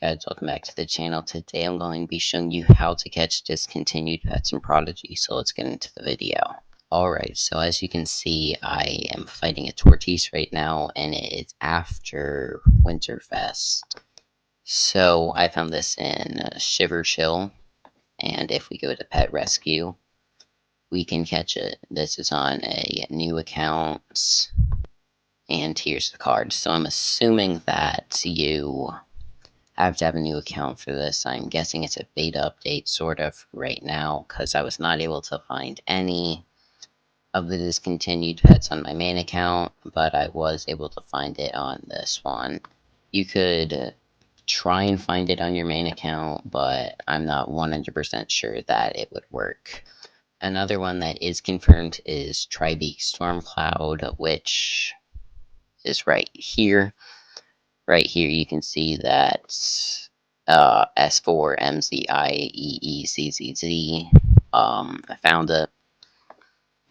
guys, welcome back to the channel. Today I'm going to be showing you how to catch discontinued pets in Prodigy, so let's get into the video. Alright, so as you can see, I am fighting a tortoise right now, and it is after Winterfest. So I found this in Shiver Chill, and if we go to Pet Rescue, we can catch it. This is on a new account, and here's the card. So I'm assuming that you have to have a new account for this. I'm guessing it's a beta update sort of right now, because I was not able to find any of the discontinued pets on my main account, but I was able to find it on this one. You could try and find it on your main account, but I'm not 100% sure that it would work. Another one that is confirmed is Tribeak Stormcloud, which is right here. Right here you can see that S4MZIEECZZ I found it,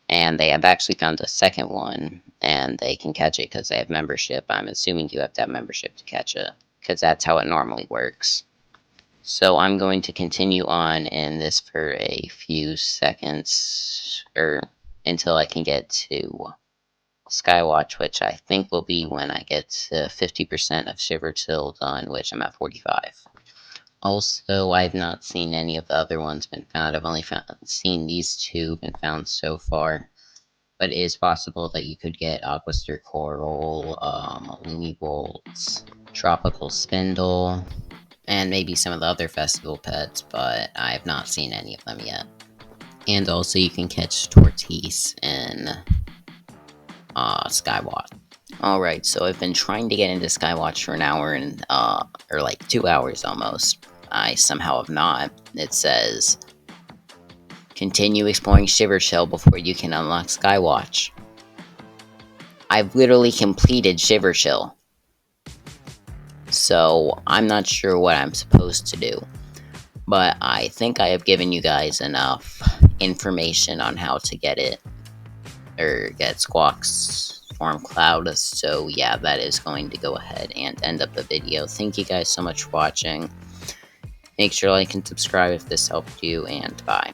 and they have actually found a second one, and they can catch it because they have membership. I'm assuming you have to have membership to catch it, because that's how it normally works. So I'm going to continue on in this for a few seconds, or until I can get to Skywatch, which I think will be when I get to 50% of Shiver Chill done, which I'm at 45. Also, I've not seen any of the other ones been found. I've only seen these two been found so far. But it is possible that you could get Aquaster Coral, Looney Bolts, Tropical Spindle, and maybe some of the other festival pets, but I have not seen any of them yet. And also you can catch Tortoise in Skywatch. Alright, so I've been trying to get into Skywatch for an hour and, or like 2 hours almost. I somehow have not. It says, continue exploring Shiver Chill before you can unlock Skywatch. I've literally completed Shiver Chill. So, I'm not sure what I'm supposed to do. But I think I have given you guys enough information on how to get it. Or get Squawk's Stormcloud. So yeah, that is going to go ahead and end up the video. Thank you guys so much for watching. Make sure to like and subscribe if this helped you, and bye.